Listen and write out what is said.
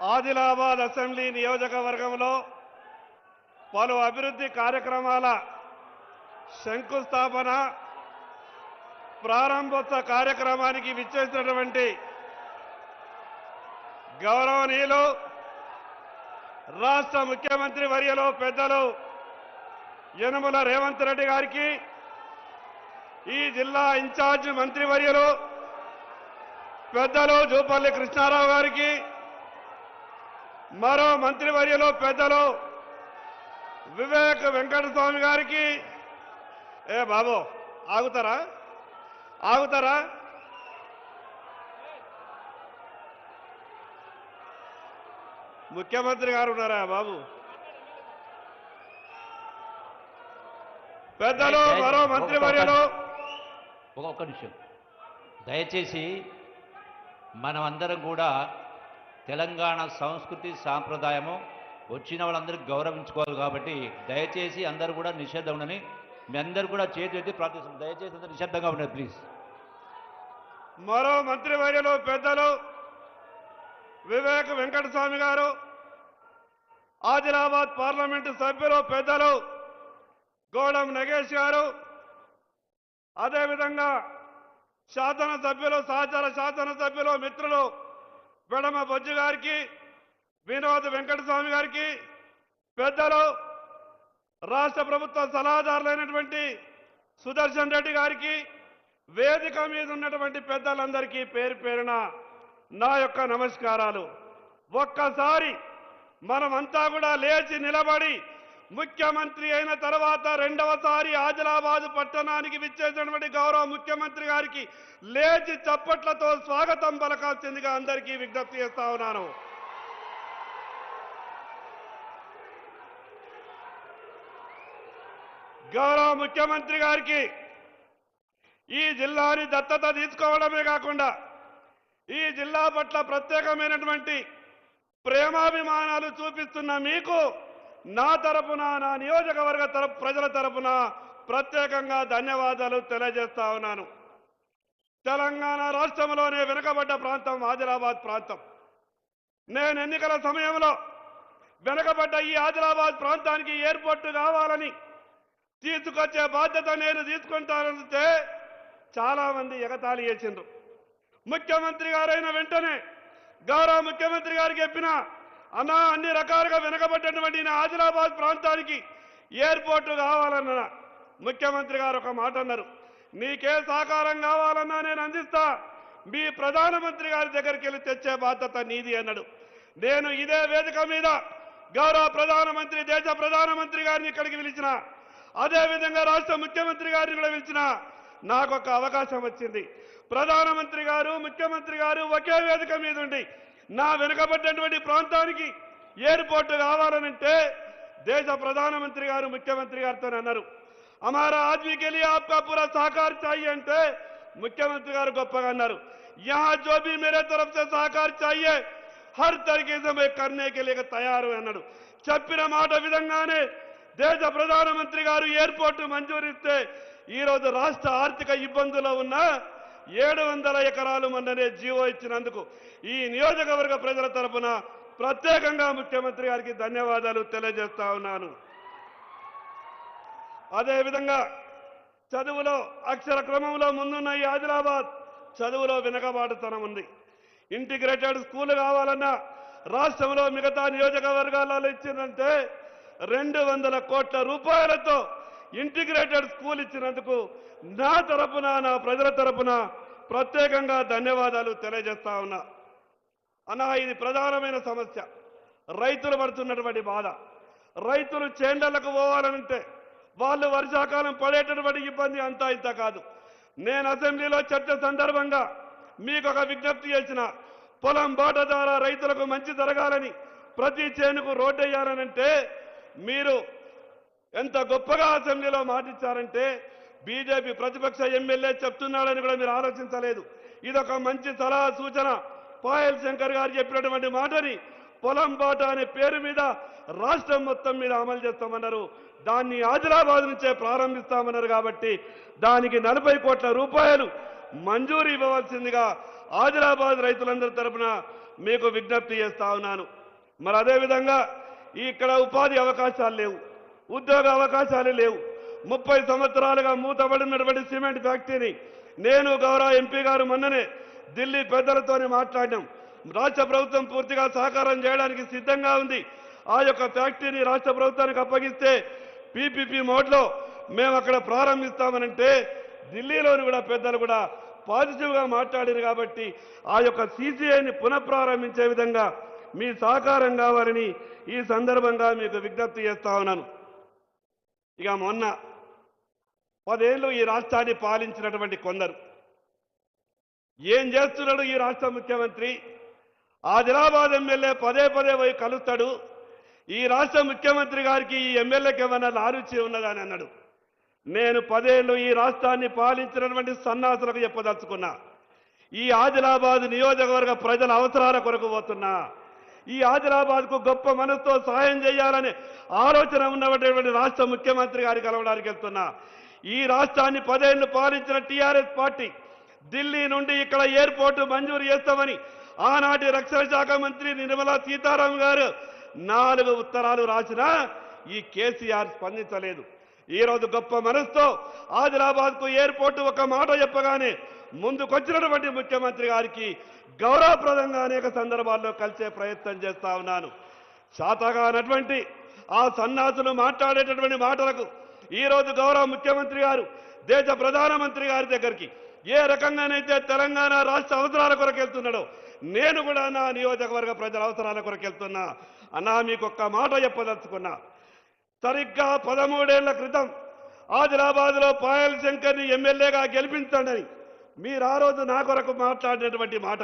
Adilabad assembly నియోజకవర్గంలో పలు అభివృద్ధి కార్యక్రమాల శంకుస్థాపన ప్రారంభోత్సవ కార్యక్రమానికి విచ్చేసినటువంటి గౌరవనీయులు రాష్ట్ర ముఖ్యమంత్రి వర్యులు పెద్దలు యనమల రేవంత్ రెడ్డి గారికి, ఈ జిల్లా ఇన్ఛార్జ్ మంత్రివర్యులు పెద్దలు జూపల్లి కృష్ణారావు గారికి, మరో మంత్రివర్యులు పెద్దలు వివేక్ వెంకటస్వామి గారికి, ఏ బాబు ఆగుతారా ఆగుతారా ముఖ్యమంత్రి గారు ఉన్నారా బాబు? పెద్దలు మరో మంత్రివర్యులు. ఒక్క నిమిషం దయచేసి మనం అందరం కూడా తెలంగాణ సంస్కృతి సాంప్రదాయము వచ్చిన వాళ్ళందరికీ గౌరవించుకోవాలి కాబట్టి దయచేసి అందరూ కూడా నిశ్శబ్దం ఉండని, మీ అందరూ కూడా చేతి ప్రార్థిస్తున్నాం. దయచేసి అందరూ నిశ్శబ్దంగా ఉండండి ప్లీజ్. మరో మంత్రివర్యులు పెద్దలు వివేక్ వెంకటస్వామి గారు, ఆదిలాబాద్ పార్లమెంటు సభ్యులు పెద్దలు గోడం నగేష్ గారు, అదేవిధంగా శాసనసభ్యులు సహచర శాసనసభ్యులు మిత్రులు వెడమ బొజ్జు గారికి, వినోద్ వెంకటస్వామి గారికి, పెద్దలు రాష్ట్ర ప్రభుత్వ సలహాదారులైనటువంటి సుదర్శన్ రెడ్డి గారికి, వేదిక మీద ఉన్నటువంటి పెద్దలందరికీ పేరు పేరున నా యొక్క నమస్కారాలు. ఒక్కసారి మనమంతా కూడా లేచి నిలబడి ముఖ్యమంత్రి అయిన తర్వాత రెండవసారి ఆదిలాబాద్ పట్టణానికి విచ్చేసినటువంటి గౌరవ ముఖ్యమంత్రి గారికి లేచి చప్పట్లతో స్వాగతం పలకాల్సిందిగా అందరికీ విజ్ఞప్తి చేస్తా ఉన్నాను. గౌరవ ముఖ్యమంత్రి గారికి ఈ జిల్లాని దత్తత తీసుకోవడమే కాకుండా ఈ జిల్లా పట్ల ప్రత్యేకమైనటువంటి ప్రేమాభిమానాలు చూపిస్తున్న మీకు నా తరపున, నా నియోజకవర్గ ప్రజల తరపున ప్రత్యేకంగా ధన్యవాదాలు తెలియజేస్తా ఉన్నాను. తెలంగాణ రాష్ట్రంలోనే వెనుకబడ్డ ప్రాంతం ఆదిలాబాద్ ప్రాంతం. నేను ఎన్నికల సమయంలో వెనుకబడ్డ ఈ ఆదిలాబాద్ ప్రాంతానికి ఎయిర్పోర్టు కావాలని తీసుకొచ్చే బాధ్యత నేను తీసుకుంటానంటే చాలా మంది ఎగతాళి చేసిండ్రు. ముఖ్యమంత్రి గారైన వెంటనే గౌరవ ముఖ్యమంత్రి గారికి చెప్పిన, అన్నా అన్ని రకాలుగా వెనుకబడ్డటువంటి నా ఆదిలాబాద్ ప్రాంతానికి ఎయిర్పోర్టు కావాలన్నా ముఖ్యమంత్రి గారు ఒక మాట అన్నారు, నీకే సహకారం కావాలన్నా నేను అందిస్తా, మీ ప్రధానమంత్రి గారి దగ్గరికి వెళ్ళి తెచ్చే బాధ్యత నీది అన్నాడు. నేను ఇదే వేదిక మీద గౌరవ ప్రధానమంత్రి, దేశ ప్రధానమంత్రి గారిని ఇక్కడికి పిలిచిన, అదేవిధంగా రాష్ట్ర ముఖ్యమంత్రి గారిని కూడా పిలిచిన, నాకు ఒక అవకాశం వచ్చింది. ప్రధానమంత్రి గారు, ముఖ్యమంత్రి గారు ఒకే వేదిక మీద ఉండి నా వెనుకబడ్డటువంటి ప్రాంతానికి ఎయిర్పోర్టు కావాలనంటే దేశ ప్రధానమంత్రి గారు ముఖ్యమంత్రి గారితో అన్నారు, हमारा आदमी के लिए आपका पूरा सहकार चाहिए అంటే ముఖ్యమంత్రి గారు గొప్పగా అన్నారు, यहाँ जो भी मेरे तरफ से सहकार चाहिए हर तरीके से मैं करने के लिए तैयार हूं అన్నాడు. చెప్పిన మాట విధంగానే దేశ ప్రధానమంత్రి గారు ఎయిర్పోర్టు మంజూరిస్తే ఈ రోజు రాష్ట్ర ఆర్థిక ఇబ్బందుల్లో ఉన్న 700 ఎకరాలు మొన్ననే జీవో ఇచ్చినందుకు ఈ నియోజకవర్గ ప్రజల తరపున ప్రత్యేకంగా ముఖ్యమంత్రి గారికి ధన్యవాదాలు తెలియజేస్తా ఉన్నాను. అదేవిధంగా చదువులో అక్షర క్రమంలో ముందున్న ఈ ఆదిలాబాద్ చదువులో వెనుకబాటుతనం ఉంది. ఇంటిగ్రేటెడ్ స్కూల్ కావాలన్నా రాష్ట్రంలో మిగతా నియోజకవర్గాలలో ఇచ్చిందంటే 200 కోట్ల రూపాయలతో ఇంటిగ్రేటెడ్ స్కూల్ ఇచ్చినందుకు నా తరపున, నా ప్రజల తరపున ప్రత్యేకంగా ధన్యవాదాలు తెలియజేస్తా ఉన్నా. అన్నా ఇది ప్రధానమైన సమస్య, రైతులు పడుతున్నటువంటి బాధ. రైతులు చేండలకు పోవాలంటే వాళ్ళు వర్షాకాలం పడేటటువంటి ఇబ్బంది అంతా ఇంత కాదు. నేను అసెంబ్లీలో చర్చ సందర్భంగా మీకు ఒక విజ్ఞప్తి చేసిన, పొలం బాట ద్వారా రైతులకు మంచి జరగాలని ప్రతి చేనుకు రోడ్డు వేయాలనంటే మీరు ఎంత గొప్పగా అసెంబ్లీలో మాటిచ్చారంటే బీజేపీ ప్రతిపక్ష ఎమ్మెల్యే చెప్తున్నాడని కూడా మీరు ఆలోచించలేదు. ఇదొక మంచి సలహా సూచన. పాయల్ శంకర్ గారు చెప్పినటువంటి మాటని పొలం బాట అనే పేరు మీద రాష్ట్రం మొత్తం మీద అమలు చేస్తామన్నారు. దాన్ని ఆదిలాబాద్ నుంచే ప్రారంభిస్తామన్నారు. కాబట్టి దానికి 40 కోట్ల రూపాయలు మంజూరు ఇవ్వవలసిందిగా ఆదిలాబాద్ రైతులందరి తరపున మీకు విజ్ఞప్తి చేస్తా ఉన్నాను. మరి అదేవిధంగా ఇక్కడ ఉపాధి అవకాశాలు లేవు, ఉద్యోగ అవకాశాలు లేవు. 30 సంవత్సరాలుగా మూతబడినటువంటి సిమెంట్ ఫ్యాక్టరీని నేను గౌరవ ఎంపీ గారు మొన్ననే ఢిల్లీ పెద్దలతోనే మాట్లాడినాం. రాష్ట్ర ప్రభుత్వం పూర్తిగా సహకారం చేయడానికి సిద్ధంగా ఉంది. ఆ యొక్క ఫ్యాక్టరీని రాష్ట్ర ప్రభుత్వానికి అప్పగిస్తే పీపీపీ మోడ్లో మేము అక్కడ ప్రారంభిస్తామనంటే ఢిల్లీలోని కూడా పెద్దలు కూడా పాజిటివ్గా మాట్లాడారు. కాబట్టి ఆ యొక్క సీసీఐని పునఃప్రారంభించే విధంగా మీ సహకారం కావాలని ఈ సందర్భంగా మీకు విజ్ఞప్తి చేస్తా ఉన్నాను. ఇక మొన్న 10 ఏళ్ళు ఈ రాష్ట్రాన్ని పాలించినటువంటి కొందరు ఏం చేస్తున్నాడు ఈ రాష్ట్ర ముఖ్యమంత్రి? ఆదిలాబాద్ ఎమ్మెల్యే పదే పోయి కలుస్తాడు. ఈ రాష్ట్ర ముఖ్యమంత్రి గారికి ఈ ఎమ్మెల్యేకి ఏమన్నా లారుచి ఉన్నదని అన్నాడు. నేను 10 ఏళ్ళు ఈ రాష్ట్రాన్ని పాలించినటువంటి సన్నాసులకు చెప్పదలుచుకున్నా. ఈ ఆదిలాబాద్ నియోజకవర్గ ప్రజల అవసరాల కొరకు పోతున్నా. ఈ ఆదిలాబాద్కు గొప్ప మనసుతో సహాయం చేయాలనే ఆలోచన ఉన్నటువంటి రాష్ట్ర ముఖ్యమంత్రి గారికి కలవడానికి వెళ్తున్నా. ఈ రాష్ట్రాన్ని 10 ఏళ్ళు పాలించిన టీఆర్ఎస్ పార్టీ ఢిల్లీ నుండి ఇక్కడ ఎయిర్పోర్టు మంజూరు చేస్తామని ఆనాటి రక్షణ శాఖ మంత్రి నిర్మలా సీతారామన్ గారు 4 ఉత్తరాలు రాసినా ఈ కేసీఆర్ స్పందించలేదు. ఈరోజు గొప్ప మనసుతో ఆదిలాబాద్కు ఎయిర్పోర్టు ఒక మాట చెప్పగానే ముందుకొచ్చినటువంటి ముఖ్యమంత్రి గారికి గౌరవప్రదంగా అనేక సందర్భాల్లో కలిసే ప్రయత్నం చేస్తా ఉన్నాను. శాతగానటువంటి ఆ సన్నాసులు మాట్లాడేటటువంటి మాటలకు ఈరోజు గౌరవ ముఖ్యమంత్రి గారు దేశ ప్రధానమంత్రి గారి దగ్గరికి ఏ రకంగానైతే తెలంగాణ రాష్ట్ర అవసరాల కొరకు వెళ్తున్నాడో నేను కూడా నా నియోజకవర్గ ప్రజల అవసరాల కొరకు వెళ్తున్నా. అన్నా మీకు ఒక్క మాట చెప్పదలుచుకున్నా. సరిగ్గా 13 ఏళ్ల క్రితం ఆదిలాబాద్లో పాయల్ శంకర్ని ఎమ్మెల్యేగా గెలిపించండి మీరు ఆ రోజు నా కొరకు మాట్లాడినటువంటి మాట